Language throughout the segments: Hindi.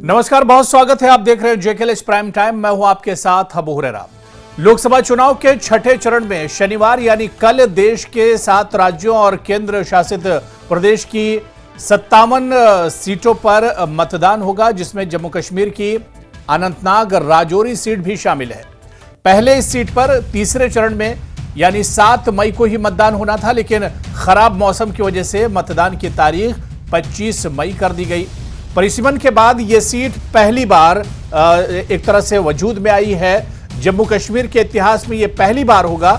नमस्कार, बहुत स्वागत है। आप देख रहे हैं जेकेएलएच प्राइम टाइम। मैं हूं आपके साथ अबू हुरैरा। लोकसभा चुनाव के छठे चरण में शनिवार यानी कल देश के 7 राज्यों और केंद्र शासित प्रदेश की 57 सीटों पर मतदान होगा, जिसमें जम्मू कश्मीर की अनंतनाग राजौरी सीट भी शामिल है। पहले इस सीट पर तीसरे चरण में यानी 7 मई को ही मतदान होना था, लेकिन खराब मौसम की वजह से मतदान की तारीख 25 मई कर दी गई। परिसीमन के बाद यह सीट पहली बार एक तरह से वजूद में आई है। जम्मू कश्मीर के इतिहास में यह पहली बार होगा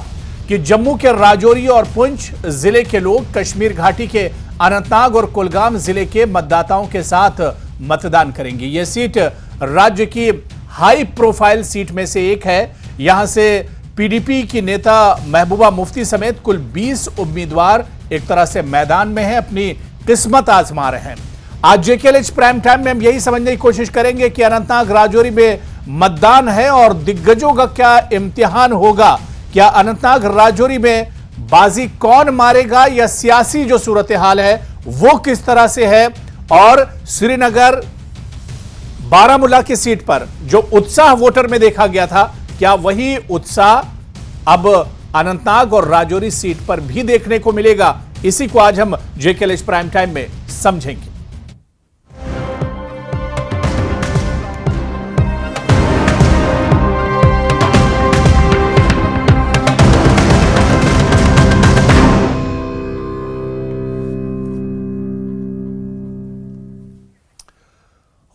कि जम्मू के राजौरी और पुंछ जिले के लोग कश्मीर घाटी के अनंतनाग और कुलगाम जिले के मतदाताओं के साथ मतदान करेंगे। यह सीट राज्य की हाई प्रोफाइल सीट में से एक है। यहां से पीडीपी की नेता महबूबा मुफ्ती समेत कुल 20 उम्मीदवार एक तरह से मैदान में हैं, अपनी किस्मत आजमा रहे हैं। आज जेकेएलएच प्राइम टाइम में हम यही समझने की कोशिश करेंगे कि अनंतनाग राजौरी में मतदान है और दिग्गजों का क्या इम्तिहान होगा। क्या अनंतनाग राजौरी में बाजी कौन मारेगा, या सियासी जो सूरत हाल है वो किस तरह से है, और श्रीनगर बारामूला की सीट पर जो उत्साह वोटर में देखा गया था, क्या वही उत्साह अब अनंतनाग और राजौरी सीट पर भी देखने को मिलेगा? इसी को आज हम जेकेएलएच प्राइम टाइम में समझेंगे।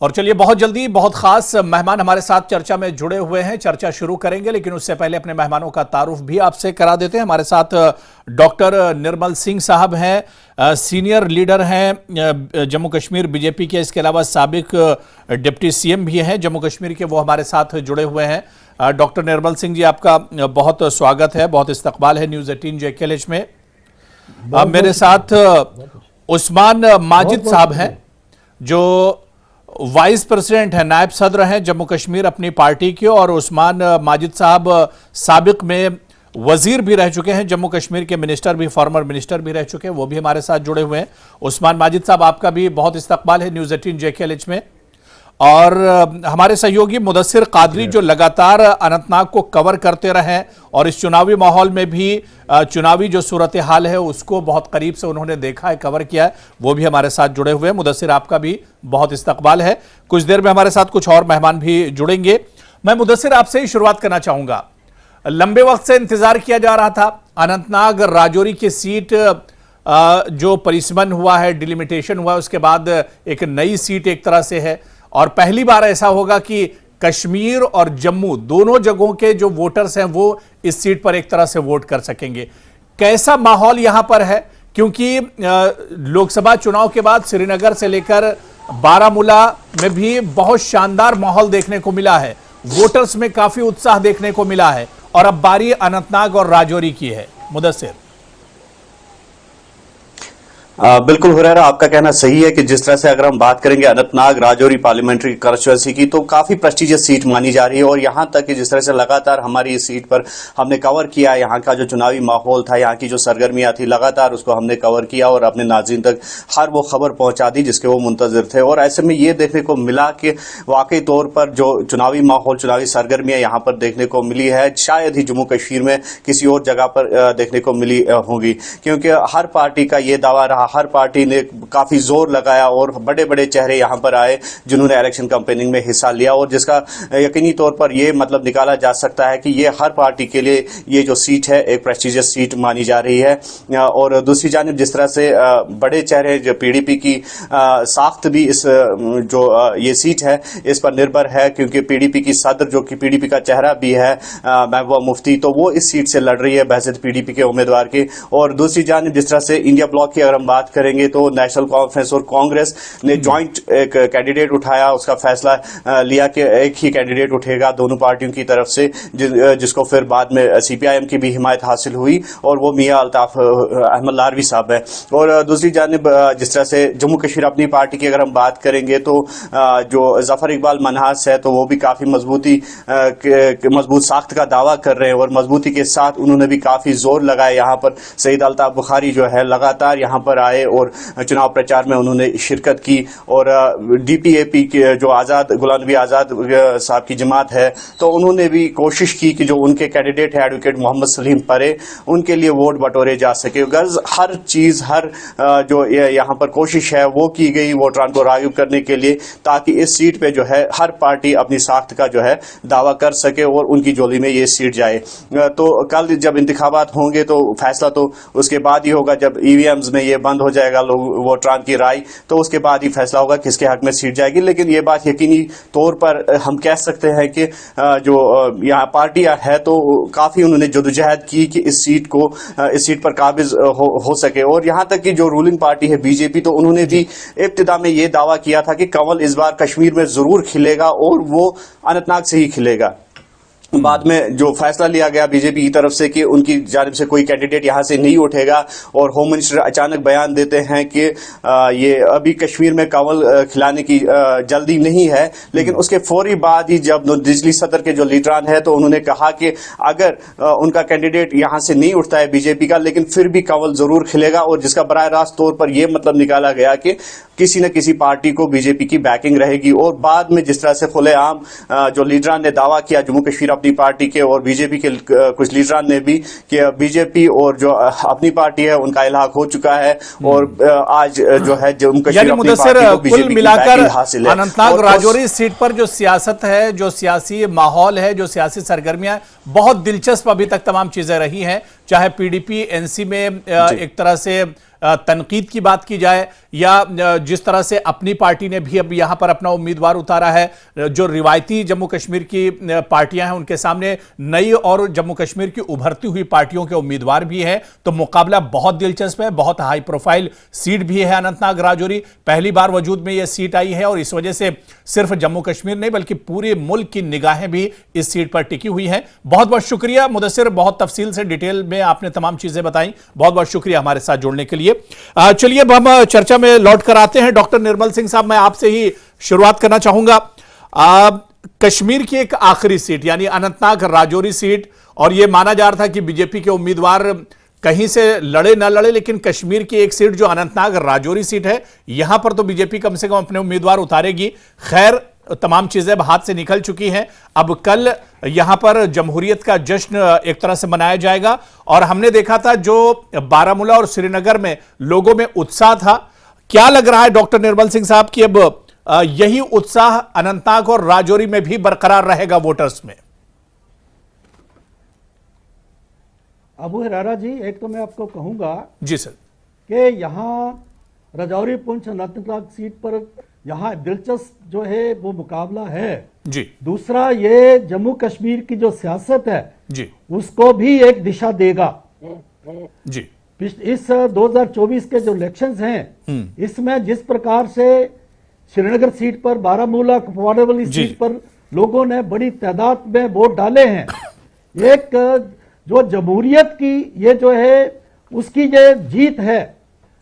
और चलिए, बहुत जल्दी बहुत खास मेहमान हमारे साथ चर्चा में जुड़े हुए हैं। चर्चा शुरू करेंगे, लेकिन उससे पहले अपने मेहमानों का तारुफ भी आपसे करा देते हैं। हमारे साथ डॉक्टर निर्मल सिंह साहब हैं, सीनियर लीडर हैं जम्मू कश्मीर बीजेपी के। इसके अलावा साबिक डिप्टी सीएम भी हैं जम्मू कश्मीर के, वो हमारे साथ जुड़े हुए हैं। डॉक्टर निर्मल सिंह जी, आपका बहुत स्वागत है, बहुत इस्तकबाल है न्यूज़ 18 जेकेएलएच में। मेरे साथ उस्मान माजिद साहब हैं, जो वाइस प्रेसिडेंट है, नायब सदर हैं जम्मू कश्मीर अपनी पार्टी के, और उस्मान माजिद साहब साबिक में वजीर भी रह चुके हैं जम्मू कश्मीर के, मिनिस्टर भी, फॉर्मर मिनिस्टर भी रह चुके हैं, वो भी हमारे साथ जुड़े हुए हैं। उस्मान माजिद साहब, आपका भी बहुत इस्तकबाल है न्यूज़ 18 जेकेएलएच में। और हमारे सहयोगी मुदस्सिर कादरी, जो लगातार अनंतनाग को कवर करते रहे और इस चुनावी माहौल में भी चुनावी जो सूरत हाल है उसको बहुत करीब से उन्होंने देखा है, कवर किया है, वो भी हमारे साथ जुड़े हुए हैं। मुदस्सिर, आपका भी बहुत इस्तकबाल है। कुछ देर में हमारे साथ कुछ और मेहमान भी जुड़ेंगे। मैं मुदस्सिर आपसे ही शुरुआत करना चाहूंगा। लंबे वक्त से इंतजार किया जा रहा था, अनंतनाग राजौरी की सीट जो परिसीमन हुआ है, डिलिमिटेशन हुआ है, उसके बाद एक नई सीट एक तरह से है, और पहली बार ऐसा होगा कि कश्मीर और जम्मू दोनों जगहों के जो वोटर्स हैं वो इस सीट पर एक तरह से वोट कर सकेंगे। कैसा माहौल यहां पर है? क्योंकि लोकसभा चुनाव के बाद श्रीनगर से लेकर बारामूला में भी बहुत शानदार माहौल देखने को मिला है, वोटर्स में काफी उत्साह देखने को मिला है, और अब बारी अनंतनाग और राजौरी की है। मुदस्सिर। बिल्कुल हुरैरा, आपका कहना सही है कि जिस तरह से अगर हम बात करेंगे अनंतनाग राजौरी पार्लियामेंट्री कॉन्स्टिट्यूंसी की, तो काफी प्रेस्टिजियस सीट मानी जा रही है। और यहां तक कि जिस तरह से लगातार हमारी इस सीट पर हमने कवर किया, यहाँ का जो चुनावी माहौल था, यहाँ की जो सरगर्मियां थी, लगातार उसको हमने कवर किया और अपने नाज़रीन तक हर वो खबर पहुंचा दी जिसके वो मुंतजिर थे। और ऐसे में ये देखने को मिला कि वाकई तौर पर जो चुनावी माहौल, चुनावी सरगर्मियां यहाँ पर देखने को मिली है, शायद ही जम्मू कश्मीर में किसी और जगह पर देखने को मिली होगी। क्योंकि हर पार्टी का ये दावा रहा, हर पार्टी ने काफी जोर लगाया और बड़े बड़े चेहरे यहां पर आए जिन्होंने इलेक्शन कैंपेनिंग में हिस्सा लिया, और जिसका यकीनी तौर पर यह मतलब निकाला जा सकता है कि ये हर पार्टी के लिए ये जो सीट है एक प्रेस्टिजियस सीट मानी जा रही है। और दूसरी जानिब जिस तरह से बड़े चेहरे, जो पीडीपी की साख्त भी इस जो ये सीट है इस पर निर्भर है, क्योंकि पीडीपी की सदर, जो कि पीडीपी का चेहरा भी है महबूबा मुफ्ती, तो वो इस सीट से लड़ रही है बहैसियत पीडीपी के उम्मीदवार की। और दूसरी जानिब जिस तरह से इंडिया ब्लॉक की अगर हम बात करेंगे तो नेशनल कॉन्फ्रेंस और कांग्रेस ने जॉइंट एक कैंडिडेट उठाया, उसका फैसला लिया कि एक ही कैंडिडेट उठेगा दोनों पार्टियों की तरफ से, जिसको फिर बाद में सीपीआईएम की भी हिमायत हासिल हुई, और वो मियां अल्ताफ अहमद लारवी साहब है। और दूसरी जानिब जिस तरह से जम्मू कश्मीर अपनी पार्टी की अगर हम बात करेंगे तो जो जफर इकबाल मनहास है, तो वो भी काफी मजबूत साख्त का दावा कर रहे हैं, और मजबूती के साथ उन्होंने भी काफी जोर लगाया। यहाँ पर सईद अल्ताफ बुखारी जो है लगातार यहाँ पर आए और चुनाव प्रचार में उन्होंने शिरकत की। और DPAP के जो गुलाम नबी आज़ाद साहब की जमात है, तो उन्होंने भी कोशिश की कि जो उनके कैंडिडेट है एडवोकेट मोहम्मद सलीम परे, उनके लिए वोट बटोरे जा सके। गर्ज हर चीज़, हर जो यहाँ पर कोशिश है वो की गई वोटरान को राग़िब करने के लिए, ताकि इस सीट पे जो है हर पार्टी अपनी साख्त का जो है दावा कर सके और उनकी झोली में ये सीट जाए। तो कल जब इंतखाबात होंगे तो फैसला तो उसके बाद ही होगा, जब EVMs में ये बंद हो जाएगा लोग वोटरान की राय, तो उसके बाद ही फैसला होगा किसके हक में सीट जाएगी। लेकिन ये बात यकीनी तौर पर हम कह सकते हैं कि जो यहाँ पार्टियां है तो काफ़ी उन्होंने जदोजहद की कि इस सीट पर काबिज हो सके। और यहाँ तक कि जो रूलिंग पार्टी है BJP, तो उन्होंने भी इब्तिदा में ये दावा किया था कि कंवल इस बार कश्मीर में जरूर खिलेगा और वो अनंतनाग से ही खिलेगा। बाद में जो फैसला लिया गया BJP की तरफ से कि उनकी जानिब से कोई कैंडिडेट यहां से नहीं उठेगा, और होम मिनिस्टर अचानक बयान देते हैं कि ये अभी कश्मीर में कंवल खिलाने की जल्दी नहीं है। लेकिन उसके फौरी बाद ही जब दिजली सदर के जो लीडरान है, तो उन्होंने कहा कि अगर उनका कैंडिडेट यहां से नहीं उठता है BJP का, लेकिन फिर भी कंवल जरूर खिलेगा। और जिसका बराह रास्त तौर पर यह मतलब निकाला गया कि किसी न किसी पार्टी को BJP की बैकिंग रहेगी। और बाद में जिस तरह से खुलेआम जो लीडरान ने दावा किया जम्मू कश्मीर अपनी पार्टी के, और BJP के कुछ लीडरान ने भी, कि BJP और जो अपनी पार्टी है उनका इलाक हो चुका है, और आज जो है जम्मू कश्मीर अपनी पार्टी को BJP की बैकिंग हासिल है। अनंतनाग राजौरी सीट पर जो सियासत है, जो सियासी माहौल है, जो सियासी सरगर्मियां, बहुत दिलचस्प अभी तक तमाम चीजें रही हैं। चाहे PDP NC में एक तरह से तनकीद की बात की जाए, या जिस तरह से अपनी पार्टी ने भी अब यहां पर अपना उम्मीदवार उतारा है। जो रिवायती जम्मू कश्मीर की पार्टियां हैं उनके सामने नई और जम्मू कश्मीर की उभरती हुई पार्टियों के उम्मीदवार भी हैं। तो मुकाबला बहुत दिलचस्प है, बहुत हाई प्रोफाइल सीट भी है अनंतनाग राजौरी। पहली बार वजूद में यह सीट आई है, और इस वजह से सिर्फ जम्मू कश्मीर नहीं बल्कि पूरे मुल्क की निगाहें भी इस सीट पर टिकी हुई हैं। बहुत बहुत शुक्रिया मुदस्सिर, बहुत तफसील से डिटेल में आपने तमाम चीजें बताई। बहुत बहुत शुक्रिया हमारे साथ जुड़ने के लिए। चलिए अब हम चर्चा में लौट कर आते हैं। डॉक्टर निर्मल सिंह साहब, मैं आपसे ही शुरुआत करना चाहूंगा। कश्मीर की एक आखिरी सीट यानी अनंतनाग राजौरी सीट, और यह माना जा रहा था कि BJP के उम्मीदवार कहीं से लड़े ना लड़े, लेकिन कश्मीर की एक सीट जो अनंतनाग राजौरी सीट है, यहां पर तो BJP कम से कम अपने उम्मीदवार उतारेगी। खैर, तमाम चीजें हाथ से निकल चुकी हैं। अब कल यहां पर जमहूरियत का जश्न एक तरह से मनाया जाएगा, और हमने देखा था जो बारामूला और श्रीनगर में लोगों में उत्साह था। क्या लग रहा है डॉक्टर निर्मल सिंह साहब कि अब यही उत्साह अनंतनाग और राजौरी में भी बरकरार रहेगा वोटर्स में? अबू हरारा जी, एक तो मैं आपको कहूंगा जी सर कि यहां राजौरी पुंछ अनंतनाग सीट पर यहाँ दिलचस्प जो है वो मुकाबला है जी। दूसरा, ये जम्मू कश्मीर की जो सियासत है जी, उसको भी एक दिशा देगा जी। इस 2024 के जो इलेक्शंस हैं, इसमें जिस प्रकार से श्रीनगर सीट पर, बारामूला कुपवाड़ा वाली सीट पर लोगों ने बड़ी तादाद में वोट डाले हैं, एक जो जमहूरियत की ये जो है उसकी ये जीत है।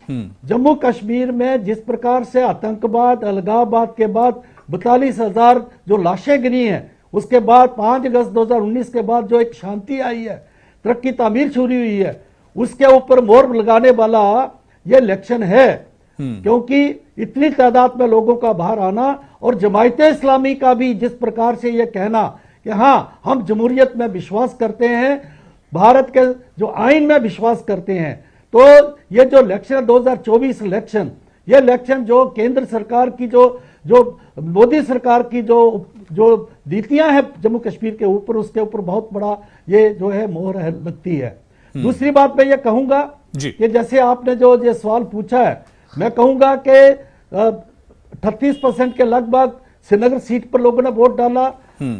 जम्मू कश्मीर में जिस प्रकार से आतंकवाद, अलगाववाद के बाद 42,000 जो लाशें गिरी हैं, उसके बाद 5 अगस्त 2019 के बाद जो एक शांति आई है, तरक्की तामीर शुरू हुई है, उसके ऊपर मोहर लगाने वाला ये इलेक्शन है। क्योंकि इतनी तादाद में लोगों का बाहर आना, और जमायत इस्लामी का भी जिस प्रकार से ये कहना कि हाँ हम जमहूरियत में विश्वास करते हैं, भारत के जो आइन में विश्वास करते हैं, तो ये जो इलेक्शन 2024 इलेक्शन, ये इलेक्शन जो केंद्र सरकार की जो मोदी सरकार की जो नीतियां हैं जम्मू कश्मीर के ऊपर, उसके ऊपर बहुत बड़ा ये जो है मोहर लगती है। दूसरी बात मैं ये कहूंगा कि जैसे आपने जो ये सवाल पूछा है, मैं कहूंगा कि 38% के लगभग श्रीनगर सीट पर लोगों ने वोट डाला,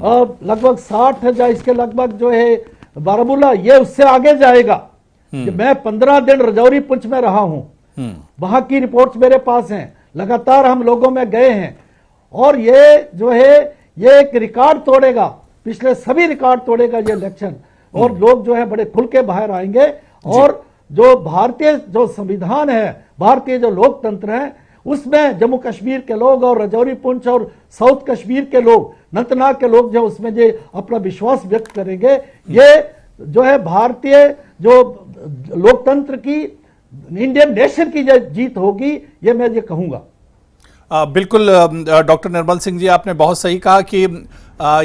और लगभग 60 या इसके लगभग जो है बारामूला, ये उससे आगे जाएगा। कि मैं 15 दिन राजौरी पुंछ में रहा हूं, वहां की रिपोर्ट्स मेरे पास हैं, लगातार हम लोगों में गए हैं, और ये जो है ये एक रिकॉर्ड तोड़ेगा, पिछले सभी रिकॉर्ड तोड़ेगा ये इलेक्शन, और लोग जो है बड़े खुल के बाहर आएंगे। और जो भारतीय जो संविधान है, भारतीय जो लोकतंत्र है, उसमें जम्मू कश्मीर के लोग और राजौरी पुंछ और साउथ कश्मीर के लोग, अनंतनाग के लोग जो उसमें जो अपना विश्वास व्यक्त करेंगे, ये जो है भारतीय जो लोकतंत्र की इंडियन नेशन की जीत होगी, ये मैं ये कहूंगा। बिल्कुल डॉक्टर निर्मल सिंह जी, आपने बहुत सही कहा कि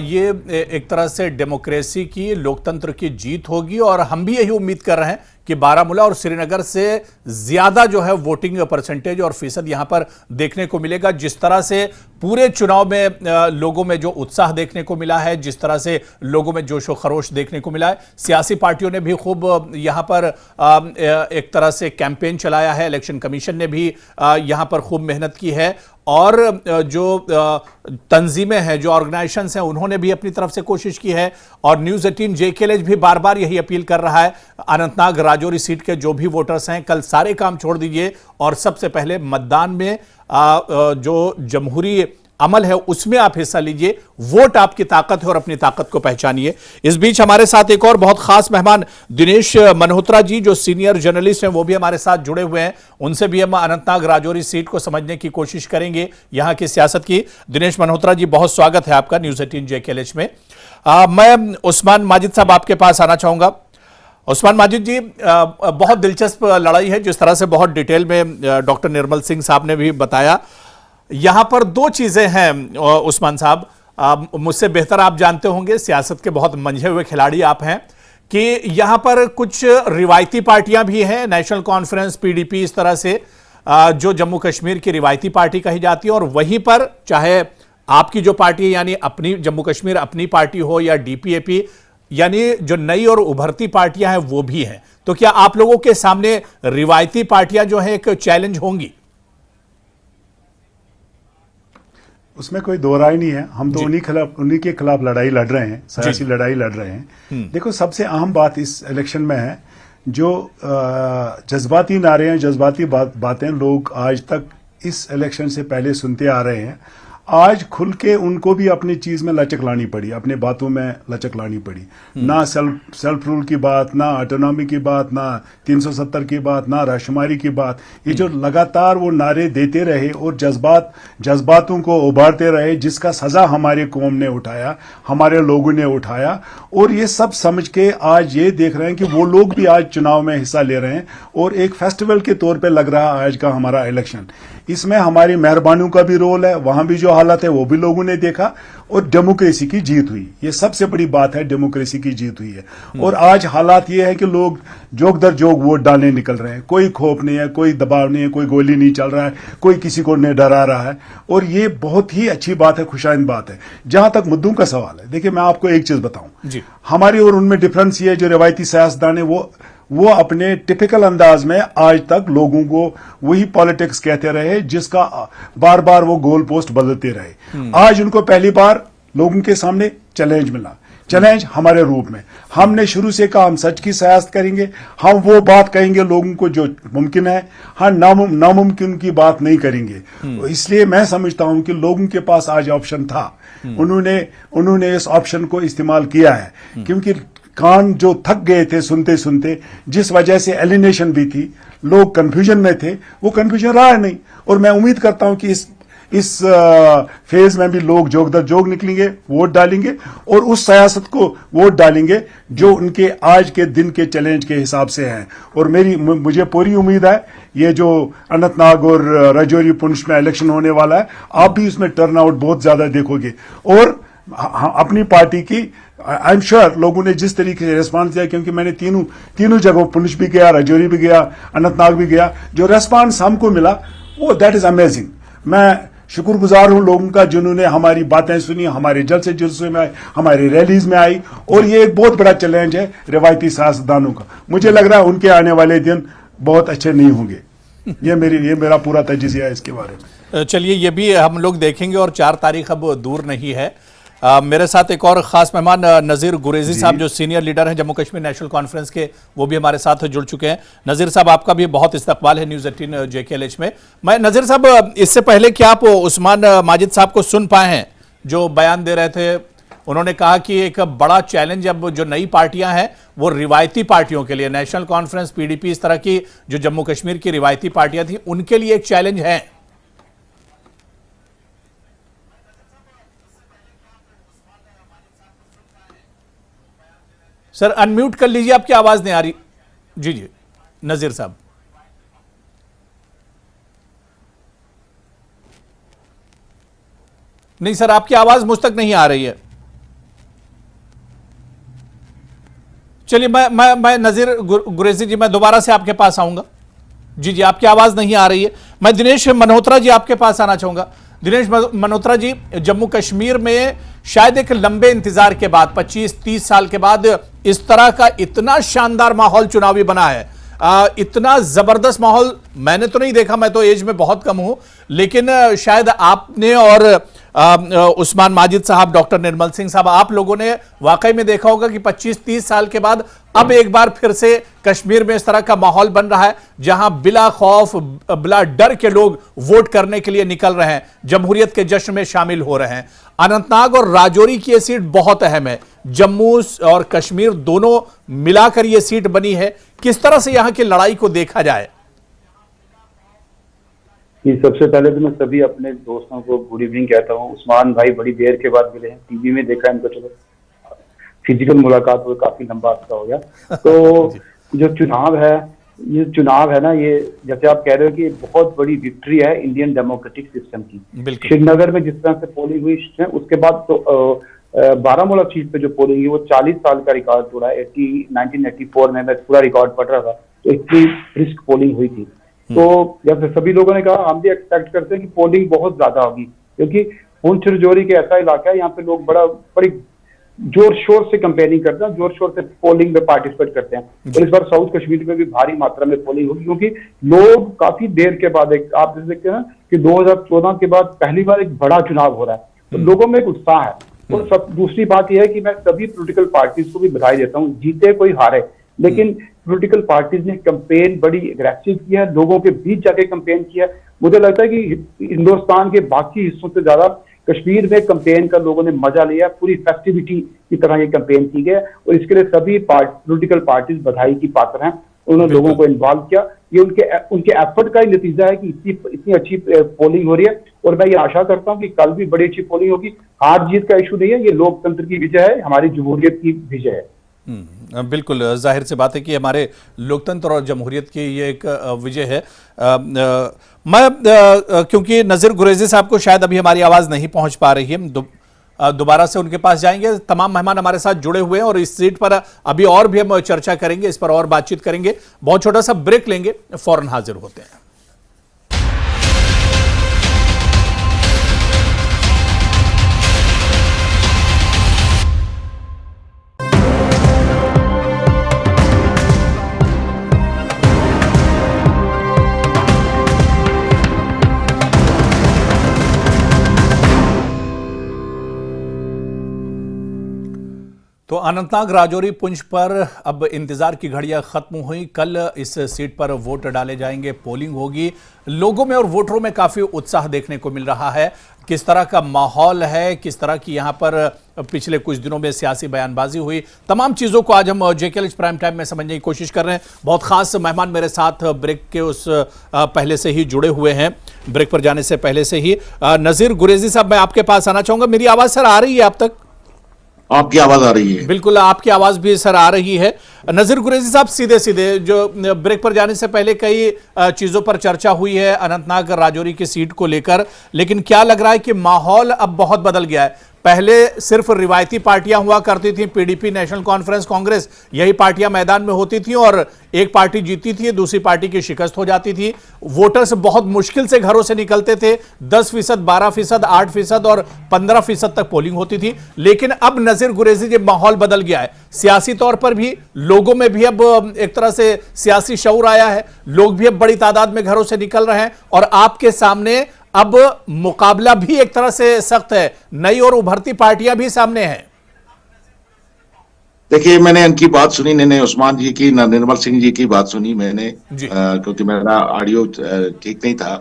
ये एक तरह से डेमोक्रेसी की, लोकतंत्र की जीत होगी और हम भी यही उम्मीद कर रहे हैं कि बारामूला और श्रीनगर से ज्यादा जो है वोटिंग परसेंटेज और फीसद यहां पर देखने को मिलेगा। जिस तरह से पूरे चुनाव में लोगों में जो उत्साह देखने को मिला है, जिस तरह से लोगों में जोशो खरोश देखने को मिला है, सियासी पार्टियों ने भी खूब यहां पर एक तरह से कैंपेन चलाया है, इलेक्शन कमीशन ने भी यहां पर खूब मेहनत की है और जो तंजीमें हैं, जो ऑर्गेनाइजेशंस हैं, उन्होंने भी अपनी तरफ से कोशिश की है और न्यूज़ 18 JKLH भी बार बार यही अपील कर रहा है, अनंतनाग राजौरी सीट के जो भी वोटर्स हैं, कल सारे काम छोड़ दीजिए और सबसे पहले मतदान में जो जमहूरी अमल है उसमें आप हिस्सा लीजिए। वोट आपकी ताकत है और अपनी ताकत को पहचानिए। इस बीच हमारे साथ एक और बहुत खास मेहमान दिनेश मल्होत्रा जी, जो सीनियर जर्नलिस्ट हैं, वो भी हमारे साथ जुड़े हुए हैं। उनसे भी हम अनंतनाग राजौरी सीट को समझने की कोशिश करेंगे, यहां की सियासत की। दिनेश मल्होत्रा जी, बहुत स्वागत है आपका न्यूज़ 18 JKLH में। मैं उस्मान माजिद साहब आपके पास आना चाहूंगा। उस्मान माजिद जी, बहुत दिलचस्प लड़ाई है, जिस तरह से बहुत डिटेल में डॉक्टर निर्मल सिंह साहब ने भी बताया। यहां पर दो चीजें हैं उस्मान साहब, मुझसे बेहतर आप जानते होंगे, सियासत के बहुत मंझे हुए खिलाड़ी आप हैं, कि यहां पर कुछ रिवायती पार्टियां भी हैं, नेशनल कॉन्फ्रेंस, PDP, इस तरह से जो जम्मू कश्मीर की रिवायती पार्टी कही जाती है, और वहीं पर चाहे आपकी जो पार्टी यानी अपनी जम्मू कश्मीर अपनी पार्टी हो या DPAP, यानी जो नई और उभरती पार्टियां हैं वो भी हैं। तो क्या आप लोगों के सामने रिवायती पार्टियां जो हैं एक चैलेंज होंगी? उसमें कोई दो राय नहीं है। हम तो उन्हीं के खिलाफ लड़ाई लड़ रहे हैं, सियासी लड़ाई लड़ रहे हैं। देखो, सबसे अहम बात इस इलेक्शन में है जो जज्बाती नारे हैं, जज्बाती बातें लोग आज तक इस इलेक्शन से पहले सुनते आ रहे हैं। आज खुल के उनको भी अपनी चीज में लचक लानी पड़ी, अपने बातों में लचक लानी पड़ी। ना सेल्फ रूल की बात, ना ऑटोनॉमी की बात, ना 370 की बात, ना राशुमारी की बात। ये जो लगातार वो नारे देते रहे और जज्बातों को उभारते रहे, जिसका सजा हमारे कौम ने उठाया, हमारे लोगों ने उठाया, और ये सब समझ के आज ये देख रहे हैं कि वो लोग भी आज चुनाव में हिस्सा ले रहे हैं और एक फेस्टिवल के तौर पे लग रहा है आज का हमारा इलेक्शन। इसमें हमारी मेहरबानियों का भी रोल है, वहां भी जो हालत है वो भी लोगों ने देखा, और डेमोक्रेसी की जीत हुई। ये सबसे बड़ी बात है, डेमोक्रेसी की जीत हुई है। और आज हालात ये है कि लोग जोग दर जोग वोट डालने निकल रहे हैं। कोई खौफ नहीं है, कोई दबाव नहीं है, कोई गोली नहीं चल रहा है, कोई किसी को नहीं डरा रहा है, और ये बहुत ही अच्छी बात है, खुशाइंद बात है। जहां तक मुद्दों का सवाल है, देखिए मैं आपको एक चीज बताऊं, हमारी और उनमें डिफरेंस ये है, जो रिवायती सियासतदान है वो अपने टिपिकल अंदाज में आज तक लोगों को वही पॉलिटिक्स कहते रहे, जिसका बार बार वो गोल पोस्ट बदलते रहे। आज उनको पहली बार लोगों के सामने चैलेंज मिला, चैलेंज हमारे रूप में। हमने शुरू से कहा हम सच की सियासत करेंगे, हम वो बात कहेंगे लोगों को जो मुमकिन है, हम नामुमकिन की बात नहीं करेंगे। तो इसलिए मैं समझता हूं कि लोगों के पास आज ऑप्शन था, उन्होंने इस ऑप्शन को इस्तेमाल किया है, क्योंकि कान जो थक गए थे सुनते सुनते, जिस वजह से एलिनेशन भी थी, लोग कंफ्यूजन में थे, वो कंफ्यूजन रहा नहीं। और मैं उम्मीद करता हूं कि इस फेज में भी लोग जोग दर जोग निकलेंगे, वोट डालेंगे, और उस सियासत को वोट डालेंगे जो उनके आज के दिन के चैलेंज के हिसाब से हैं। और मुझे पूरी उम्मीद है, ये जो अनंतनाग और राजौरी पुंछ में इलेक्शन होने वाला है, आप भी उसमें टर्नआउट बहुत ज्यादा देखोगे। और अपनी पार्टी की आई एम श्योर लोगों ने जिस तरीके से रेस्पॉन्स दिया, क्योंकि मैंने तीनों जगहों पुंछ भी गया, राजौरी भी गया, अनंतनाग भी गया, जो रेस्पॉन्स हमको मिला वो दैट इज अमेजिंग। मैं शुक्रगुजार हूं लोगों का, जिन्होंने हमारी बातें सुनी, हमारे जलसे जुलसे में आए, हमारी रैलीज में आई, और ये एक बहुत बड़ा चैलेंज है रिवायती सियासतदानों का। मुझे लग रहा है उनके आने वाले दिन बहुत अच्छे नहीं होंगे। ये मेरा पूरा तजिया है इसके बारे में। चलिए, ये भी हम लोग देखेंगे, और 4 तारीख अब दूर नहीं है। मेरे साथ एक और खास मेहमान नज़ीर गुरेजी साहब, जो सीनियर लीडर हैं जम्मू कश्मीर नेशनल कॉन्फ्रेंस के, वो भी हमारे साथ जुड़ चुके हैं। नज़ीर साहब, आपका भी बहुत इस्तकबाल है न्यूज़ 18 JKLH में। मैं नज़ीर साहब, इससे पहले क्या आप उस्मान माजिद साहब को सुन पाए हैं जो बयान दे रहे थे? उन्होंने कहा कि एक बड़ा चैलेंज अब जो नई पार्टियां हैं वो रिवायती पार्टियों के लिए, नेशनल कॉन्फ्रेंस, PDP, इस तरह की जो जम्मू कश्मीर की रिवायती पार्टियां थी, उनके लिए एक चैलेंज है। सर अनम्यूट कर लीजिए, आपकी आवाज नहीं आ रही। जी नजीर साहब। नहीं सर, आपकी आवाज मुझ तक नहीं आ रही है। चलिए मैं नजीर गुरेजी जी, मैं दोबारा से आपके पास आऊंगा। जी, आपकी आवाज नहीं आ रही है। मैं दिनेश मल्होत्रा जी आपके पास आना चाहूंगा। दिनेश मल्होत्रा जी, जम्मू कश्मीर में शायद एक लंबे इंतजार के बाद 25-30 साल के बाद इस तरह का इतना शानदार माहौल चुनावी बना है। इतना जबरदस्त माहौल मैंने तो नहीं देखा, मैं तो एज में बहुत कम हूं, लेकिन शायद आपने और उस्मान माजिद साहब, डॉक्टर निर्मल सिंह साहब, आप लोगों ने वाकई में देखा होगा कि 25-30 साल के बाद अब एक बार फिर से कश्मीर में इस तरह का माहौल बन रहा है जहां बिला खौफ, बिला डर के लोग वोट करने के लिए निकल रहे हैं, जमहूरियत के जश्न में शामिल हो रहे हैं। अनंतनाग और राजौरी की यह सीट बहुत अहम है। जम्मू और कश्मीर दोनों मिलाकर यह सीट बनी है। किस तरह से यहां की लड़ाई को देखा जाए? सबसे पहले तो मैं सभी अपने दोस्तों को गुड इवनिंग कहता हूँ। उस्मान भाई बड़ी देर के बाद मिले हैं, टीवी में देखा इनको, चलो फिजिकल मुलाकात हुई, काफी लंबा अर्सा हो गया। तो जो चुनाव है, ये चुनाव है ना, ये जैसे आप कह रहे हो कि बहुत बड़ी विक्ट्री है इंडियन डेमोक्रेटिक सिस्टम की। श्रीनगर में जिस तरह से पोलिंग हुई है, उसके बाद तो बारामूला सीट पे जो पोलिंग हुई वो 40 साल का रिकॉर्ड तोड़ा है। 1984 में मैं पूरा रिकॉर्ड पढ़ रहा था, तो इतनी रिस्क पोलिंग हुई थी। तो जैसे सभी लोगों ने कहा, हम भी एक्सपेक्ट करते हैं कि पोलिंग बहुत ज्यादा होगी, क्योंकि पुंछ राजौरी के ऐसा इलाका है, यहाँ पे लोग बड़ी जोर शोर से कंपेयरिंग करते हैं, जोर शोर से पोलिंग में पार्टिसिपेट करते हैं। और इस बार साउथ कश्मीर में भी भारी मात्रा में पोलिंग होगी, क्योंकि लोग काफी देर के बाद, एक आप देख सकते हैं ना कि 2014 के बाद पहली बार एक बड़ा चुनाव हो रहा है, तो लोगों में एक उत्साह है। और दूसरी बात यह है कि मैं सभी पोलिटिकल पार्टीज को भी बधाई देता हूँ, जीते कोई हारे, लेकिन पॉलिटिकल पार्टीज ने कैंपेन बड़ी एग्रेसिव किया है, लोगों के बीच जाके कैंपेन किया। मुझे लगता है कि हिंदुस्तान के बाकी हिस्सों से ज्यादा कश्मीर में कैंपेन का लोगों ने मजा लिया। पूरी फेस्टिविटी की तरह ये कैंपेन की गई और इसके लिए सभी पॉलिटिकल पार्टीज बधाई की पात्र हैं। उन्होंने लोगों को इन्वॉल्व किया। ये उनके एफर्ट का ही नतीजा है कि इतनी अच्छी पोलिंग हो रही है। और मैं ये आशा करता हूँ कि कल भी बड़ी अच्छी पोलिंग होगी। हार जीत का इशू नहीं है, ये लोकतंत्र की विजय है, हमारी जमहूरियत की विजय है। बिल्कुल जाहिर सी बात है कि हमारे लोकतंत्र और जमहूरियत की ये एक विजय है। मैं क्योंकि नज़ीर गुरेजी साहब को शायद अभी हमारी आवाज़ नहीं पहुंच पा रही है, दोबारा से उनके पास जाएंगे। तमाम मेहमान हमारे साथ जुड़े हुए हैं और इस सीट पर अभी और भी हम चर्चा करेंगे, इस पर और बातचीत करेंगे। बहुत छोटा सा ब्रेक लेंगे, फौरन हाजिर होते हैं। तो अनंतनाग राजौरी पुंछ पर अब इंतजार की घड़ियां खत्म हुई। कल इस सीट पर वोट डाले जाएंगे, पोलिंग होगी। लोगों में और वोटरों में काफी उत्साह देखने को मिल रहा है। किस तरह का माहौल है, किस तरह की यहां पर पिछले कुछ दिनों में सियासी बयानबाजी हुई, तमाम चीजों को आज हम जेकेएल प्राइम टाइम में समझने की कोशिश कर रहे हैं। बहुत खास मेहमान मेरे साथ ब्रेक के उस पहले से ही जुड़े हुए हैं, ब्रेक पर जाने से पहले से ही। नज़ीर गुरेजी साहब, मैं आपके पास आना चाहूंगा। मेरी आवाज सर आ रही है आप तक? आपकी आवाज आ रही है? बिल्कुल, आपकी आवाज भी सर आ रही है। नज़ीर गुरेजी साहब, सीधे सीधे जो ब्रेक पर जाने से पहले कई चीजों पर चर्चा हुई है अनंतनाग राजौरी की सीट को लेकर, लेकिन क्या लग रहा है कि माहौल अब बहुत बदल गया है। पहले सिर्फ रिवायती पार्टियां हुआ करती थी, पीडीपी, नेशनल कॉन्फ्रेंस, कांग्रेस, यही पार्टियां मैदान में होती थी और एक पार्टी जीती थी, दूसरी पार्टी की शिकस्त हो जाती थी। वोटर्स बहुत मुश्किल से घरों से निकलते थे। 10%, 12%, 8% और 15% तक पोलिंग होती थी। लेकिन अब नज़ीर गुरेजी, जब माहौल बदल गया है, सियासी तौर पर भी, लोगों में भी अब एक तरह से सियासी शऊर आया है। लोग भी अब बड़ी तादाद में घरों से निकल रहे हैं और आपके सामने अब मुकाबला भी एक तरह से सख्त है। नई और उभरती पार्टियां भी सामने हैं। देखिए, मैंने इनकी बात सुनी, मैंने उस्मान जी की, निर्मल सिंह जी की बात सुनी मैंने, क्योंकि मेरा ऑडियो ठीक नहीं था।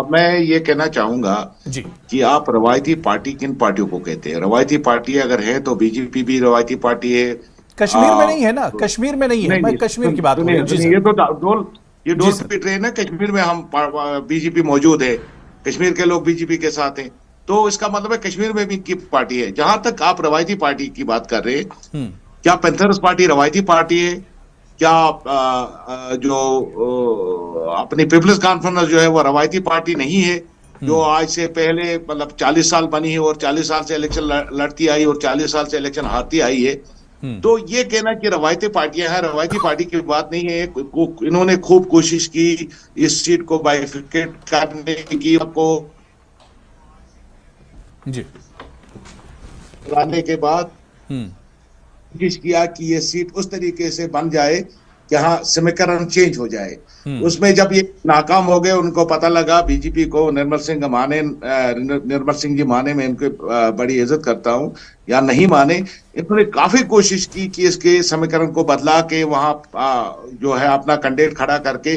मैं ये कहना चाहूंगा कि आप रवायती पार्टी किन पार्टियों को कहते हैं? रवायती पार्टी अगर है तो बीजेपी भी रवायती पार्टी है। कश्मीर में नहीं है ना, कश्मीर में नहीं है। मैं कश्मीर की बात कर रहा हूं। ये डोल पिट रहे हैं ना, कश्मीर में हम बीजेपी मौजूद है, कश्मीर के लोग बीजेपी के साथ हैं, तो इसका मतलब है कश्मीर में भी की पार्टी है। जहां तक आप रवायती पार्टी की बात कर रहे हैं, क्या पैंथर्स पार्टी रवायती पार्टी है? क्या जो अपनी पीपल्स कॉन्फ्रेंस जो है वो रवायती पार्टी नहीं है? जो आज से पहले मतलब 40 साल बनी है और 40 साल से इलेक्शन लड़ती आई और 40 साल से इलेक्शन हारती आई है। तो ये कहना कि रवायती पार्टियां हैं, रवायती पार्टी की बात नहीं है। इन्होंने खूब कोशिश की इस सीट को बाइफिकेट करने की, आपको जी लाने के बाद कोशिश किया कि ये सीट उस तरीके से बन जाए कि हाँ समीकरण चेंज हो जाए। उसमें जब ये नाकाम हो गए, उनको पता लगा बीजेपी को, निर्मल सिंह जी माने, मैं इनकी बड़ी इज्जत करता हूं या नहीं माने, इन्होंने काफी कोशिश की कि इसके समीकरण को बदला के वहां जो है अपना कैंडिडेट खड़ा करके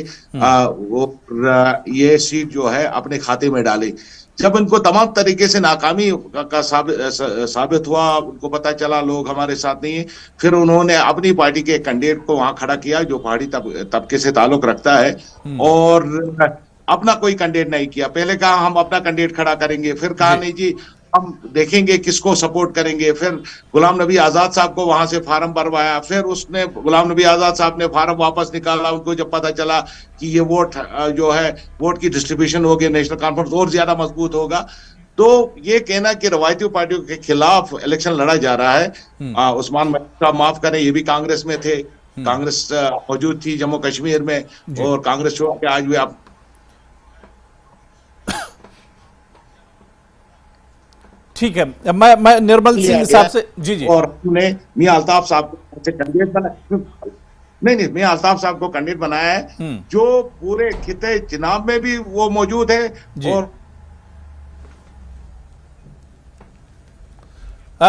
ये सीट जो है अपने खाते में डाले। जब उनको तमाम तरीके से नाकामी का साबित हुआ, उनको पता चला लोग हमारे साथ नहीं है, फिर उन्होंने अपनी पार्टी के कैंडिडेट को वहां खड़ा किया जो पहाड़ी तबके से ताल्लुक रखता है, और अपना कोई कैंडिडेट नहीं किया। पहले कहा हम अपना कैंडिडेट खड़ा करेंगे, फिर कहा नहीं जी हम देखेंगे किसको सपोर्ट करेंगे। फिर गुलाम नबी आजाद साहब को वहां से फार्म भरवाया, फिर उसने गुलाम नबी आजाद साहब ने फार्म वापस निकाला। उनको जब पता चला कि ये वोट जो है वोट की डिस्ट्रीब्यूशन होगी, नेशनल कॉन्फ्रेंस और ज्यादा मजबूत होगा, तो ये कहना कि रवायती पार्टियों के खिलाफ इलेक्शन लड़ा जा रहा है। उस्मान मलिक साहब माफ करें, ये भी कांग्रेस में थे, कांग्रेस मौजूद थी जम्मू कश्मीर में, और कांग्रेस छोड़ के आज भी आप ठीक है। मैं निर्मल सिंह साहब से जी और हमने मियां अल्ताफ साहब को कैंडिडेट बनाया। नहीं, मियां अल्ताफ साहब को कैंडिडेट बनाया है, जो पूरे खिते चुनाव में भी वो मौजूद है। और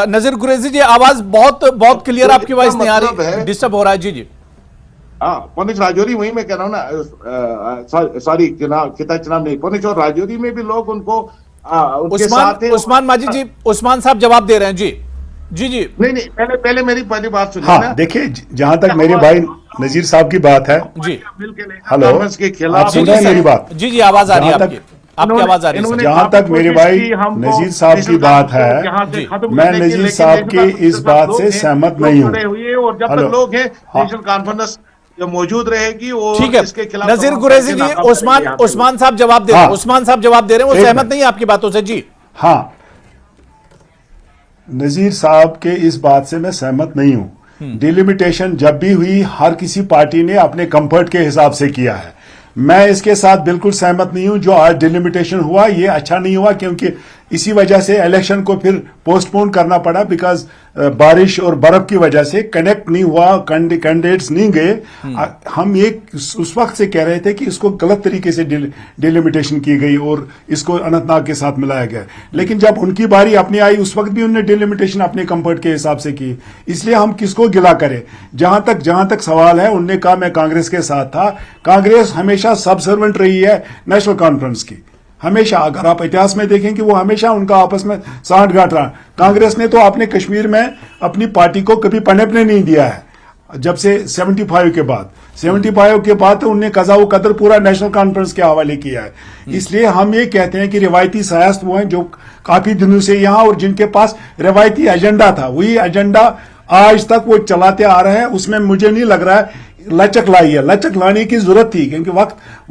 नजीर गुरेजी जी, आवाज बहुत क्लियर आपकी वॉइस नहीं आ रही, डिस्टर्ब हो रहा है। जी हाँ, पुंछ राजौरी वही मैं कह रहा हूँ ना, सॉरी खिता चुनाव नहीं, पुंछ और राजौरी में भी लोग उनको उस्मान माजिद जी, उस्मान साहब जवाब दे रहे हैं। जी जी जी नहीं, पहले मेरी पहली बात सुनिए। हाँ, देखिए जहां तक मेरे भाई नजीर साहब की बात है, जी हेलो, के खिलाफ आप सुन रहे हैं मेरी बात? जी जी, आवाज आ रही है आपकी आवाज आ रही है। जहां तक मेरे भाई नजीर साहब की बात है, मैं नजीर साहब की इस बात से सहमत नहीं हूँ। और जब तक लोग हैं नेशनल कॉन्फ्रेंस मौजूद रहेगी, और ठीक है। इसके खिलाफ नजीर गुरेजी जी, उस्मान साहब जवाब दे रहे हैं, उस्मान साहब जवाब दे रहे हैं, वो सहमत नहीं है आपकी बातों से। जी हाँ, नजीर साहब के इस बात से मैं सहमत नहीं हूं। डिलिमिटेशन जब भी हुई, हर किसी पार्टी ने अपने कंफर्ट के हिसाब से किया है। मैं इसके साथ बिल्कुल सहमत नहीं हूं। जो आज डिलिमिटेशन हुआ ये अच्छा नहीं हुआ, क्योंकि इसी वजह से इलेक्शन को फिर पोस्टपोन करना पड़ा, बिकॉज बारिश और बर्फ की वजह से कनेक्ट नहीं हुआ, कैंडिडेट्स नहीं गए। हम ये उस वक्त से कह रहे थे कि इसको गलत तरीके से डिलिमिटेशन की गई और इसको अनंतनाग के साथ मिलाया गया, लेकिन जब उनकी बारी अपनी आई उस वक्त भी उन्होंने डिलिमिटेशन अपने कंफर्ट के हिसाब से की। इसलिए हम किसको गिला करें? जहां तक सवाल है, उनने कहा मैं कांग्रेस के साथ था। कांग्रेस हमेशा सब सर्वेंट रही है नेशनल कॉन्फ्रेंस की, हमेशा। अगर आप इतिहास में देखें कि वो हमेशा उनका आपस में सांठ-गांठ रहा। कांग्रेस ने तो अपने कश्मीर में अपनी पार्टी को कभी पनपने नहीं दिया है, जब से 75 के बाद। 75 के बाद तो उनने कज़ा व कदर पूरा नेशनल कॉन्फ्रेंस के हवाले किया है। इसलिए हम ये कहते हैं कि रिवायती सियासत वो हैं जो काफी दिनों से यहाँ, और जिनके पास रिवायती एजेंडा था, वही एजेंडा आज तक वो चलाते आ रहे हैं। उसमें मुझे नहीं लग रहा है लचक लाई है। लचक लाने की जरूरत थी, क्योंकि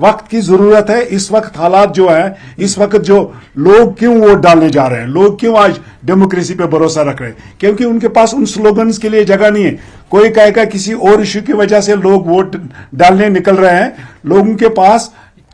वक्त की जरूरत है। इस वक्त हालात जो है, इस वक्त जो लोग क्यों वोट डालने जा रहे हैं, लोग क्यों आज डेमोक्रेसी पे भरोसा रख रहे हैं, क्योंकि उनके पास उन स्लोगन्स के लिए जगह नहीं है। कोई कहेगा किसी और इश्यू की वजह से लोग वोट डालने निकल रहे हैं, लोगों के पास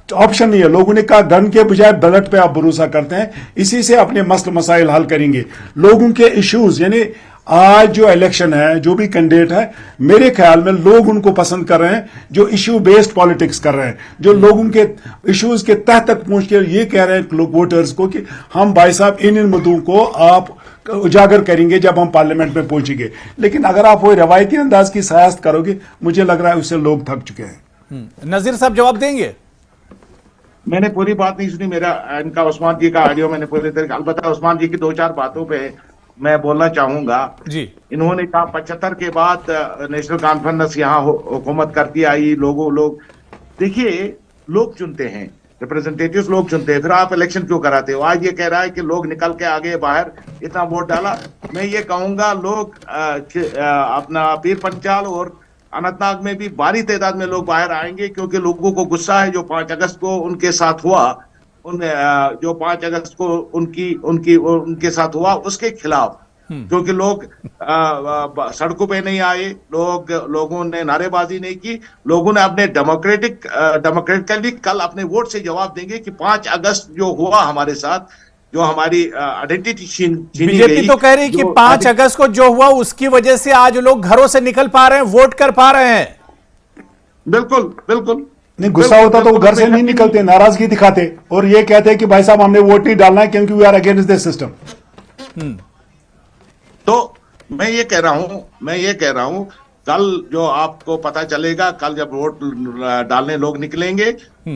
ऑप्शन नहीं है। लोगों ने कहा गन के बजाय बैलेट पे आप भरोसा करते हैं, इसी से अपने मसले मसाइल हल करेंगे। लोगों के इश्यूज, यानी आज जो इलेक्शन है, जो भी कैंडिडेट है, मेरे ख्याल में लोग उनको पसंद कर रहे हैं जो इश्यू बेस्ड पॉलिटिक्स कर रहे हैं, जो लोगों के इश्यूज के तह तक पहुंच के ये कह रहे हैं लोग वोटर्स को कि हम भाई साहब इन मुद्दों को आप उजागर करेंगे जब हम पार्लियामेंट में पहुंचेंगे। लेकिन अगर आप वो रवायती अंदाज की सियासत करोगे, मुझे लग रहा है उससे लोग थक चुके हैं। नजीर साहब जवाब देंगे? मैंने पूरी बात नहीं सुनी, मेरा इनका उस्मान जी का ऑडियो मैंने पूरी तरीके, अलबत्ता उस्मान जी की 2-4 बातों पे मैं बोलना चाहूंगा। जी, इन्होंने कहा 75 के बाद नेशनल कॉन्फ्रेंस यहाँ हुकूमत करती आई। लोग देखिए, लोग चुनते हैं, रिप्रेजेंटेटिव्स लोग चुनते हैं, फिर आप इलेक्शन क्यों कराते हो? आज ये कह रहा है कि लोग निकल के आगे बाहर इतना वोट डाला। मैं ये कहूंगा लोग अपना पीर पंचाल और अनंतनाग में भी भारी तादाद में लोग बाहर आएंगे, क्योंकि लोगों को गुस्सा है जो 5 अगस्त को उनके साथ हुआ, जो 5 अगस्त को उनके साथ हुआ उसके खिलाफ, क्योंकि लोग सड़कों पे नहीं आए, लोगों ने नारेबाजी नहीं की, लोगों ने अपने डेमोक्रेटिकली कल अपने वोट से जवाब देंगे कि 5 अगस्त जो हुआ हमारे साथ, जो हमारी आइडेंटिटी छीनी बीजेपी गई, तो कह रही कि 5 अगस्त को जो हुआ उसकी वजह से आज लोग घरों से निकल पा रहे हैं, वोट कर पा रहे हैं। बिल्कुल बिल्कुल नहीं, गुस्सा होता तो वो घर से नहीं निकलते, नाराजगी दिखाते और ये कहते हैं कि भाई साहब हमने वोट नहीं डालना है क्योंकि we are against this system. तो मैं ये कह रहा हूं कल जो आपको पता चलेगा, कल जब वोट डालने लोग निकलेंगे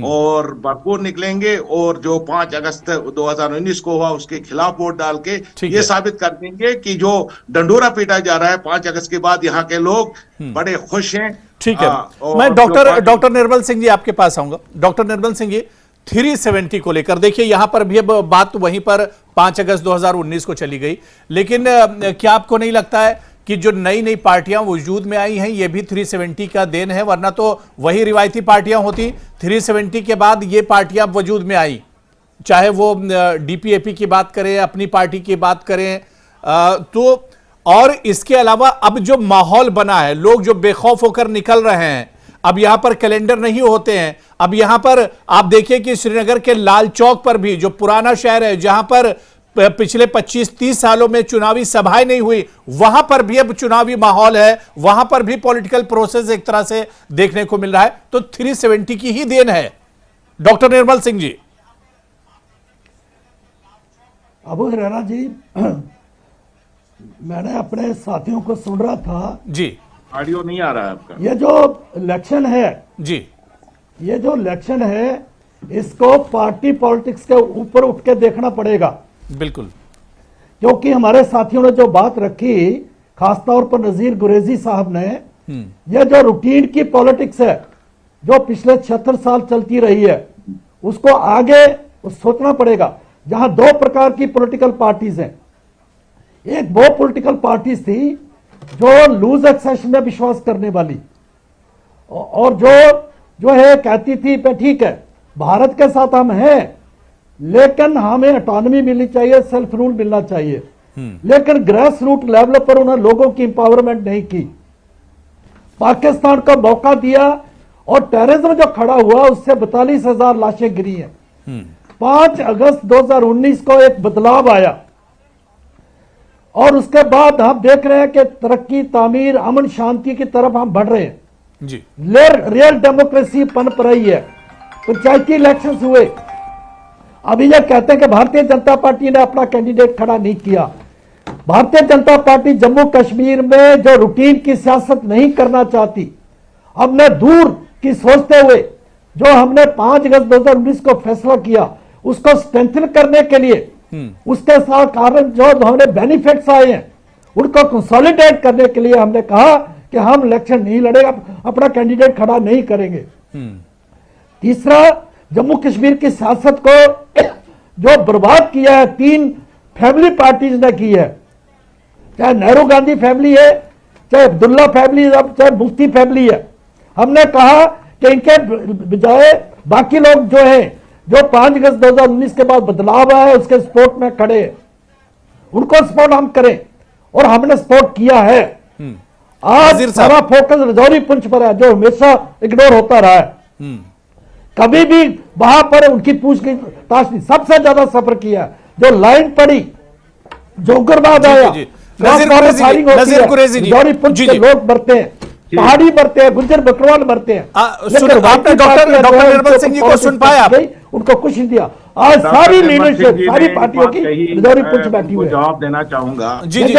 और भरपूर निकलेंगे और जो 5 अगस्त 2019 को हुआ उसके खिलाफ वोट डाल के ये साबित कर देंगे कि जो डंडोरा पीटा जा रहा है 5 अगस्त के बाद, यहाँ के लोग बड़े खुश हैं। ठीक है, मैं डॉक्टर निर्मल सिंह जी आपके पास आऊंगा। डॉक्टर निर्मल सिंह जी, 370 को लेकर देखिए यहां पर भी अब बात वहीं पर 5 अगस्त 2019 को चली गई, लेकिन क्या आपको नहीं लगता है कि जो नई नई पार्टियां वजूद में आई हैं ये भी 370 का देन है? वरना तो वही रिवायती पार्टियां होती, 370 के बाद ये पार्टियां वजूद में आई, चाहे वो डीपीएपी की बात करें, अपनी पार्टी की बात करें, तो और इसके अलावा अब जो माहौल बना है, लोग जो बेखौफ होकर निकल रहे हैं, अब यहां पर कैलेंडर नहीं होते हैं, अब यहां पर आप देखिए कि श्रीनगर के लाल चौक पर भी, जो पुराना शहर है जहां पर पिछले 25-30 सालों में चुनावी सभाएं नहीं हुई, वहां पर भी अब चुनावी माहौल है, वहां पर भी पॉलिटिकल प्रोसेस एक तरह से देखने को मिल रहा है। तो 370 की ही देन है। डॉक्टर निर्मल सिंह जी। अबू हुरैरा जी, मैंने अपने साथियों को सुन रहा था जी, ऑडियो नहीं आ रहा है आपका। ये जो इलेक्शन है जी, ये जो इलेक्शन है इसको पार्टी पॉलिटिक्स के ऊपर उठ के देखना पड़ेगा। बिल्कुल, क्योंकि हमारे साथियों ने जो बात रखी, खासतौर पर नजीर गुरेजी साहब ने, ये जो रूटीन की पॉलिटिक्स है जो पिछले 76 साल चलती रही है, उसको आगे सोचना पड़ेगा। जहां 2 प्रकार की पॉलिटिकल पार्टीज हैं, एक वो पॉलिटिकल पार्टीज थी जो लूज एक्सेशन में विश्वास करने वाली और जो है कहती थी पे ठीक है भारत के साथ हम हैं लेकिन हमें ऑटोनॉमी मिलनी चाहिए, सेल्फ रूल मिलना चाहिए, लेकिन ग्रास रूट लेवल पर उन्होंने लोगों की इंपावरमेंट नहीं की, पाकिस्तान को मौका दिया और टेररिज्म जो खड़ा हुआ उससे 42,000 लाशें गिरी हैं। 5 अगस्त 2019 को एक बदलाव आया और उसके बाद हम देख रहे हैं कि तरक्की, तामीर, अमन शांति की तरफ हम बढ़ रहे हैं जी। रियल डेमोक्रेसी पनप रही है। पंचायती इलेक्शंस हुए, अभी ये कहते हैं कि भारतीय जनता पार्टी ने अपना कैंडिडेट खड़ा नहीं किया। भारतीय जनता पार्टी जम्मू कश्मीर में जो रूटीन की सियासत नहीं करना चाहती, हमने दूर की सोचते हुए जो हमने 5 अगस्त 2019 को फैसला किया उसको स्ट्रेंथन करने के लिए, उसके साथ कारण जो हमने बेनिफिट्स आए हैं उनको कंसोलिडेट करने के लिए हमने कहा कि हम इलेक्शन नहीं लड़ेगा, अपना कैंडिडेट खड़ा नहीं करेंगे। तीसरा, जम्मू कश्मीर की सियासत को जो बर्बाद किया है 3 फैमिली पार्टीज ने की है, चाहे नेहरू गांधी फैमिली है, चाहे अब्दुल्ला फैमिली, चाहे मुफ्ती फैमिली है। हमने कहा कि इनके बजाय बाकी लोग जो हैं, जो 5 अगस्त 2019 के बाद बदलाव आया है उसके सपोर्ट में खड़े हैं, उनको सपोर्ट हम करें और हमने सपोर्ट किया है। आज सारा फोकस रजौरी पुंछ पर है जो हमेशा इग्नोर होता रहा है। कभी भी वहां पर उनकी पूछताछ नहीं, सबसे ज्यादा सफर किया, जो लाइन पड़ी, जो उग्रवाद आया, नजीर कुरैशी जी, रजौरी पुंछ के लोग मरते हैं, पहाड़ी मरते हैं, गुज्जर बकरवाल मरते हैं। आपने डॉक्टर निर्मल सिंह जी को सुन पाया? उनको कुछ नहीं दिया। आज सारी लीडरशिप, सारी पार्टियों की रजौरी पुंछ बैठी हुई है। जवाब देना चाहूंगा जी जी।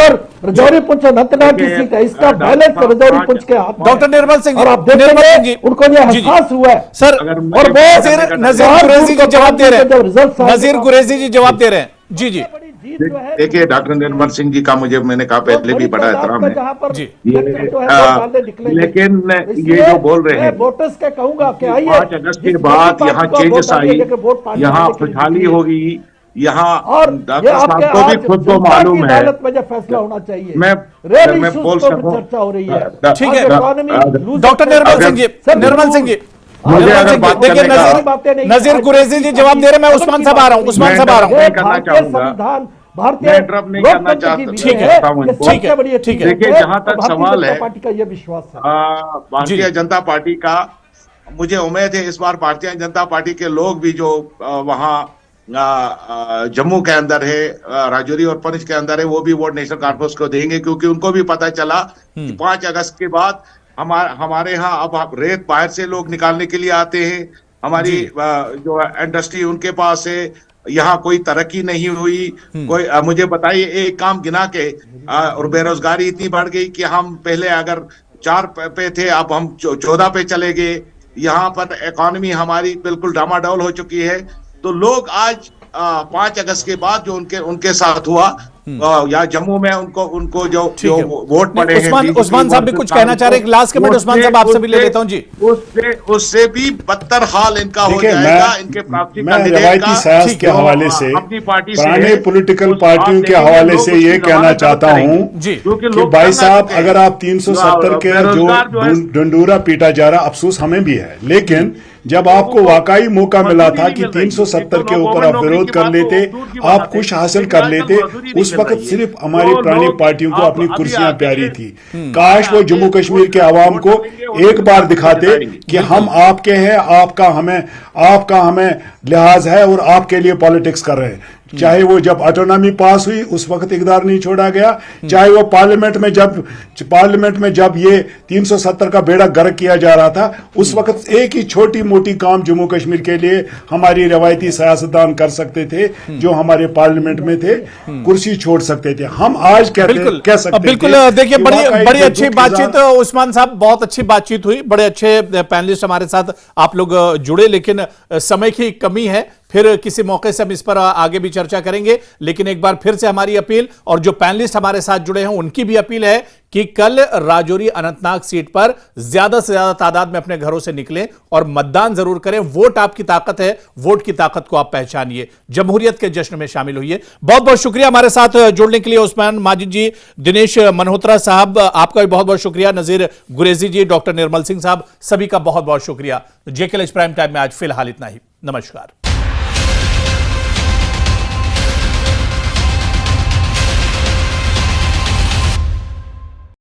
रजौरी पुंछ अनंतनाग की सीट है, इसका बैलेंस रजौरी पुंछ के हाथ। डॉक्टर निर्मल सिंह और आप देखेंगे उनको ये एहसास हुआ है सर, और वो नजीर कुरैशी जी जवाब दे रहे हैं, नजीर कुरैशी जी जवाब दे रहे हैं। जी जी, देखिए डॉक्टर निर्मल सिंह जी का मैंने कहा पहले भी बड़ा एहतराम है जी, लेकिन ये जो बोल रहे हैं वोटर्स के कहूंगा कि आइए 5 अगस्त के बाद यहाँ चेंजेस आई, यहाँ खुशहाली होगी, यहाँ और डॉक्टर साहब को भी खुद को मालूम है, फैसला होना चाहिए। मैं बोल सकूं, चर्चा हो रही है। ठीक है डॉक्टर निर्मल सिंह जी, निर्मल सिंह जी, मुझे निर्मल अगर सिंह, बात देखिए करने का- नजीर कुरैशी जी जवाब दे रहे हैं, मैं उस्मान साहब आ रहा हूं, उस्मान साहब आ रहा हूं। नहीं करना भारतीय चाहूंगा। संविधान, भारतीय मैं इंटरप्ट नहीं करना लोकतंत्र की चाहता। विजय ठीक है, है, ठीक ये है, सबसे बड़ी ठीक है। देखिए, अचीवमेंट है जहां तक और भारतीय सवाल जनता है, पार्टी का ये विश्वास है। भारतीय जनता पार्टी का, मुझे उम्मीद है इस बार भारतीय जनता पार्टी के लोग भी जो वहां जम्मू के अंदर है, राजौरी और पुंछ के अंदर है, वो भी वोट नेशनल कॉन्फ्रेंस को देंगे, क्योंकि उनको भी पता चला कि 5 अगस्त के बाद हमारे यहाँ अब रेत बाहर से लोग निकालने के लिए आते हैं। हमारी जो इंडस्ट्री उनके पास है, यहाँ कोई तरक्की नहीं हुई। कोई मुझे बताइए एक काम गिना के, और बेरोजगारी इतनी बढ़ गई कि हम पहले अगर 4 पे थे, अब हम 14 पे चले गए। यहाँ पर इकोनॉमी हमारी बिल्कुल डामाडोल हो चुकी है। तो लोग आज 5 अगस्त के बाद जो उनके साथ हुआ, या जम्मू में उनको जो वोट पड़े हैं, उस्मान साहब भी कुछ कहना चाह रहे हैं, लास्ट कमेंट उस्मान साहब आपसे भी ले लेता हूं जी। उससे भी बदतर हाल इनका हो देखिए, जाएगा। इनके प्राप्ति मैं रवायती सियासत के हवाले से, अपनी पार्टी से, पुराने पॉलिटिकल पार्टियों के हवाले से ये कहना चाहता हूं कि भाई साहब, अगर आप 370 के जो डंडूरा पीटा जा रहा, अफसोस हमें भी है, लेकिन जब आपको वाकई मौका मिला था कि 370 के ऊपर आप विरोध कर लेते, आप कुछ हासिल कर लेते, उस वक्त सिर्फ हमारी पुरानी पार्टियों को अपनी कुर्सियां प्यारी थी। काश वो जम्मू कश्मीर के आवाम को एक बार दिखाते कि हम आपके हैं, आपका हमें लिहाज है और आपके लिए पॉलिटिक्स कर रहे हैं। चाहे वो जब ऑटोनॉमी पास हुई उस वक्त इकदार नहीं छोड़ा गया, चाहे वो पार्लियामेंट में जब ये 370 का बेड़ा गर्क किया जा रहा था, उस वक्त एक ही छोटी मोटी काम जम्मू कश्मीर के लिए हमारी रवायती सियासतदान कर सकते थे, जो हमारे पार्लियामेंट में थे, कुर्सी छोड़ सकते थे। हम आज कह सकते बिल्कुल। देखिए, बड़ी अच्छी बातचीत उस्मान साहब, बहुत अच्छी बातचीत हुई, बड़े अच्छे पैनलिस्ट हमारे साथ आप लोग जुड़े, लेकिन समय की कमी है, फिर किसी मौके से हम इस पर आगे भी चर्चा करेंगे। लेकिन एक बार फिर से हमारी अपील, और जो पैनलिस्ट हमारे साथ जुड़े हैं उनकी भी अपील है कि कल राजौरी अनंतनाग सीट पर ज्यादा से ज्यादा तादाद में अपने घरों से निकलें और मतदान जरूर करें। वोट आपकी ताकत है, वोट की ताकत को आप पहचानिए, जमहूरियत के जश्न में शामिल होइए। बहुत बहुत शुक्रिया हमारे साथ जुड़ने के लिए उस्मान माजिद जी, दिनेश मल्होत्रा साहब, आपका भी बहुत बहुत शुक्रिया, नजीर कुरैशी जी, डॉक्टर निर्मल सिंह साहब, सभी का बहुत बहुत शुक्रिया। जेकेएलएच प्राइम टाइम में आज फिलहाल इतना ही। नमस्कार।